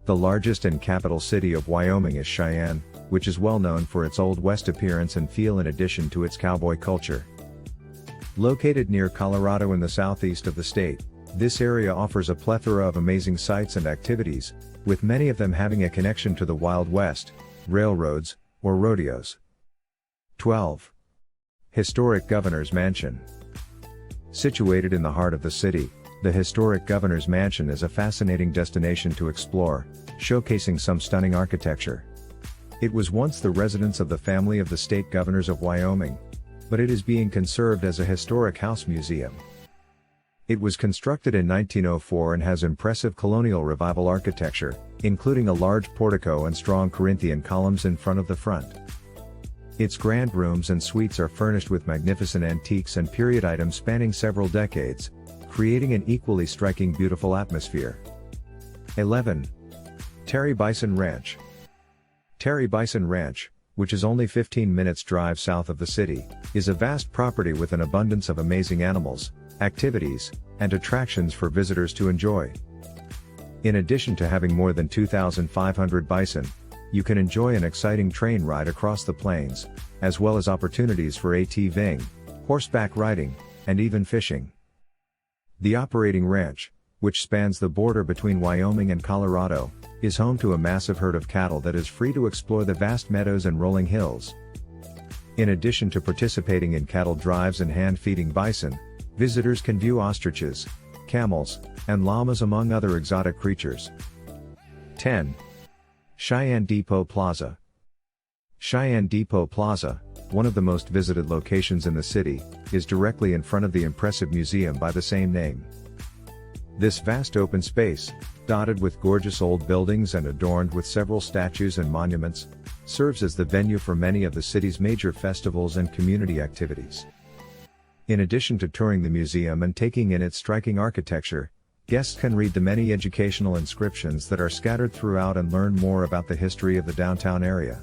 The largest and capital city of Wyoming is Cheyenne, which is well known for its Old West appearance and feel in addition to its cowboy culture. Located near Colorado in the southeast of the state, this area offers a plethora of amazing sights and activities, with many of them having a connection to the Wild West, railroads, or rodeos. 12. Historic Governor's Mansion. Situated in the heart of the city, the historic Governor's Mansion is a fascinating destination to explore, showcasing some stunning architecture. It was once the residence of the family of the state governors of Wyoming, but it is being conserved as a historic house museum. It was constructed in 1904 and has impressive colonial revival architecture, including a large portico and strong Corinthian columns in front of the front. Its grand rooms and suites are furnished with magnificent antiques and period items spanning several decades, creating an equally striking beautiful atmosphere. 11. Terry Bison Ranch. Terry Bison Ranch, which is only 15 minutes drive south of the city, is a vast property with an abundance of amazing animals, activities, and attractions for visitors to enjoy. In addition to having more than 2,500 bison, you can enjoy an exciting train ride across the plains, as well as opportunities for ATVing, horseback riding, and even fishing. The operating ranch, which spans the border between Wyoming and Colorado, is home to a massive herd of cattle that is free to explore the vast meadows and rolling hills. In addition to participating in cattle drives and hand-feeding bison, visitors can view ostriches, camels, and llamas among other exotic creatures. 10. Cheyenne Depot Plaza. Cheyenne Depot Plaza, one of the most visited locations in the city, is directly in front of the impressive museum by the same name. This vast open space, dotted with gorgeous old buildings and adorned with several statues and monuments, serves as the venue for many of the city's major festivals and community activities. In addition to touring the museum and taking in its striking architecture, guests can read the many educational inscriptions that are scattered throughout and learn more about the history of the downtown area.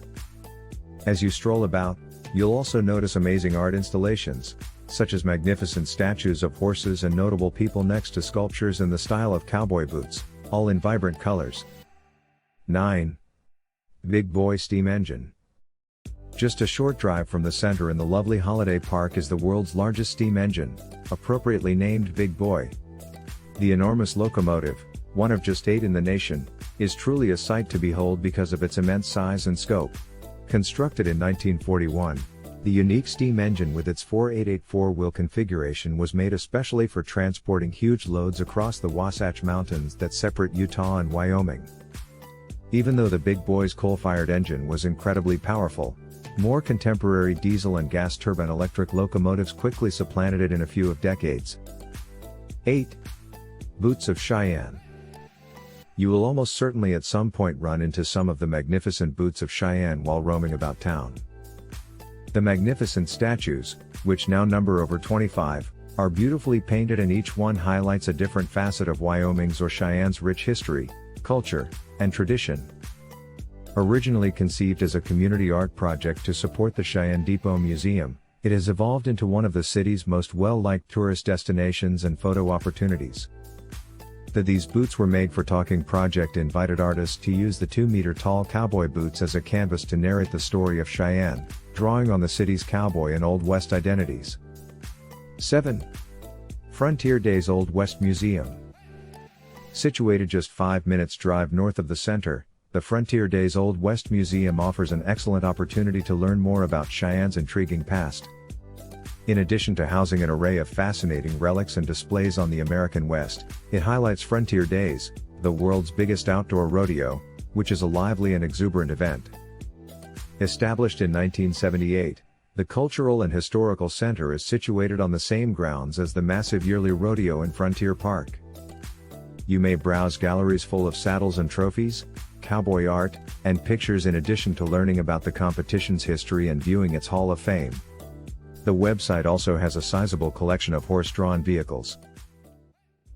As you stroll about, you'll also notice amazing art installations, such as magnificent statues of horses and notable people next to sculptures in the style of cowboy boots, all in vibrant colors. 9. Big Boy Steam Engine. Just a short drive from the center in the lovely Holiday Park is the world's largest steam engine, appropriately named Big Boy. The enormous locomotive, one of just 8 in the nation, is truly a sight to behold because of its immense size and scope. Constructed in 1941, the unique steam engine with its 4884-wheel configuration was made especially for transporting huge loads across the Wasatch Mountains that separate Utah and Wyoming. Even though the Big Boy's coal-fired engine was incredibly powerful, more contemporary diesel and gas turbine electric locomotives quickly supplanted it in a few decades. 8. Buttes of Cheyenne. You will almost certainly at some point run into some of the magnificent buttes of Cheyenne while roaming about town. The magnificent statues, which now number over 25, are beautifully painted and each one highlights a different facet of Wyoming's or Cheyenne's rich history, culture, and tradition. Originally conceived as a community art project to support the Cheyenne Depot Museum, it has evolved into one of the city's most well-liked tourist destinations and photo opportunities. These boots were made for Talking Project invited artists to use the 2-meter-tall cowboy boots as a canvas to narrate the story of Cheyenne, drawing on the city's cowboy and Old West identities. 7. Frontier Days Old West Museum. Situated just 5 minutes drive north of the center, the Frontier Days Old West Museum offers an excellent opportunity to learn more about Cheyenne's intriguing past. In addition to housing an array of fascinating relics and displays on the American West, it highlights Frontier Days, the world's biggest outdoor rodeo, which is a lively and exuberant event. Established in 1978, the Cultural and Historical Center is situated on the same grounds as the massive yearly rodeo in Frontier Park. You may browse galleries full of saddles and trophies, cowboy art, and pictures in addition to learning about the competition's history and viewing its Hall of Fame. The website also has a sizable collection of horse-drawn vehicles.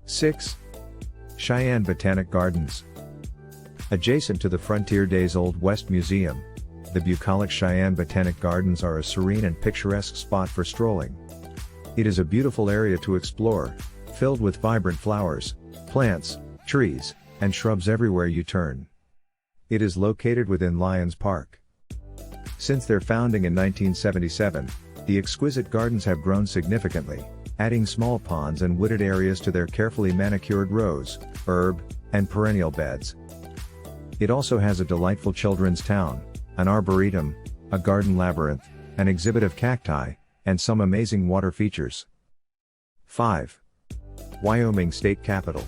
6. Cheyenne Botanic Gardens. Adjacent to the Frontier Days Old West Museum, the bucolic Cheyenne Botanic Gardens are a serene and picturesque spot for strolling. It is a beautiful area to explore, filled with vibrant flowers, plants, trees, and shrubs everywhere you turn. It is located within Lions Park. Since their founding in 1977, the exquisite gardens have grown significantly, adding small ponds and wooded areas to their carefully manicured rose, herb, and perennial beds. It also has a delightful children's town, an arboretum, a garden labyrinth, an exhibit of cacti, and some amazing water features. 5. Wyoming State Capitol.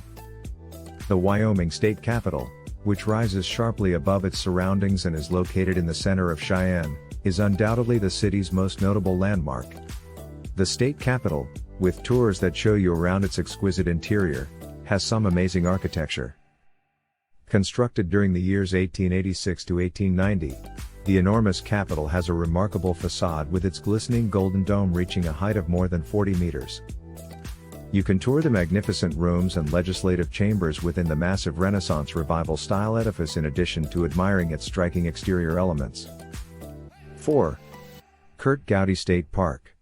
The Wyoming State Capitol, which rises sharply above its surroundings and is located in the center of Cheyenne, is undoubtedly the city's most notable landmark. The state capitol, with tours that show you around its exquisite interior, has some amazing architecture. Constructed during the years 1886 to 1890, the enormous capitol has a remarkable facade with its glistening golden dome reaching a height of more than 40 meters. You can tour the magnificent rooms and legislative chambers within the massive Renaissance Revival-style edifice in addition to admiring its striking exterior elements. 4. Curt Gowdy State Park.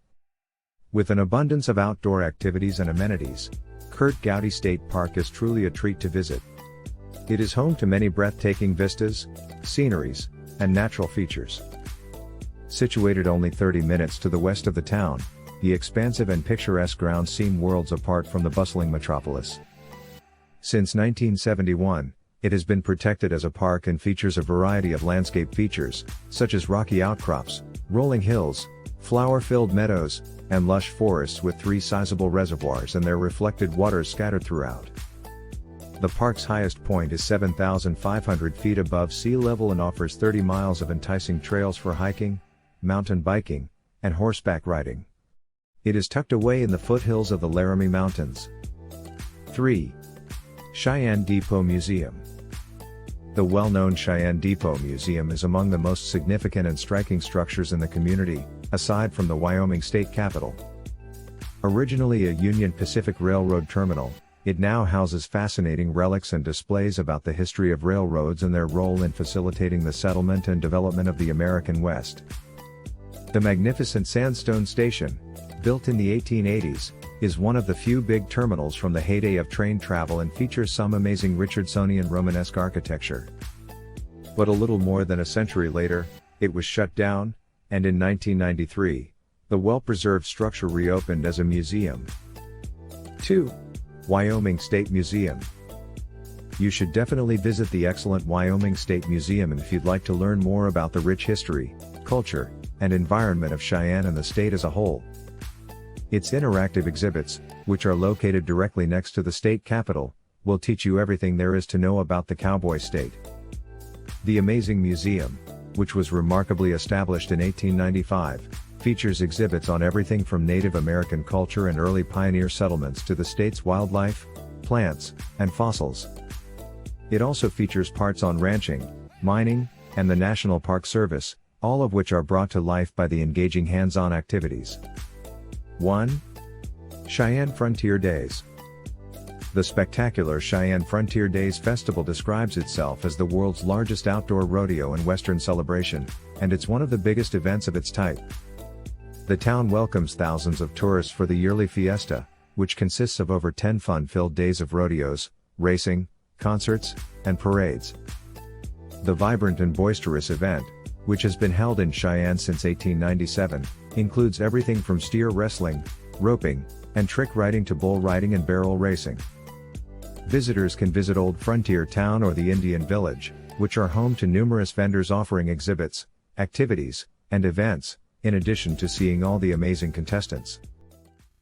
With an abundance of outdoor activities and amenities, Curt Gowdy State Park is truly a treat to visit. It is home to many breathtaking vistas, sceneries, and natural features. Situated only 30 minutes to the west of the town, the expansive and picturesque grounds seem worlds apart from the bustling metropolis. Since 1971, it has been protected as a park and features a variety of landscape features, such as rocky outcrops, rolling hills, flower-filled meadows, and lush forests with 3 sizable reservoirs and their reflected waters scattered throughout. The park's highest point is 7,500 feet above sea level and offers 30 miles of enticing trails for hiking, mountain biking, and horseback riding. It is tucked away in the foothills of the Laramie Mountains. 3. Cheyenne Depot Museum. The well-known Cheyenne Depot Museum is among the most significant and striking structures in the community, aside from the Wyoming State Capitol. Originally a Union Pacific Railroad terminal, it now houses fascinating relics and displays about the history of railroads and their role in facilitating the settlement and development of the American West. The magnificent sandstone station, built in the 1880s, is one of the few big terminals from the heyday of train travel and features some amazing Richardsonian Romanesque architecture. But a little more than a century later, it was shut down, and in 1993, the well-preserved structure reopened as a museum. 2. Wyoming State Museum. You should definitely visit the excellent Wyoming State Museum if you'd like to learn more about the rich history, culture, and environment of Cheyenne and the state as a whole. Its interactive exhibits, which are located directly next to the state capitol, will teach you everything there is to know about the cowboy state. The amazing museum, which was remarkably established in 1895, features exhibits on everything from Native American culture and early pioneer settlements to the state's wildlife, plants, and fossils. It also features parts on ranching, mining, and the National Park Service, all of which are brought to life by the engaging hands-on activities. 1. Cheyenne Frontier Days. The spectacular Cheyenne Frontier Days Festival describes itself as the world's largest outdoor rodeo and western celebration, and it's one of the biggest events of its type. The town welcomes thousands of tourists for the yearly fiesta, which consists of over 10 fun-filled days of rodeos, racing, concerts, and parades. The vibrant and boisterous event, which has been held in Cheyenne since 1897, includes everything from steer wrestling, roping, and trick riding to bull riding and barrel racing. Visitors can visit Old Frontier Town or the Indian Village, which are home to numerous vendors offering exhibits, activities, and events, in addition to seeing all the amazing contestants.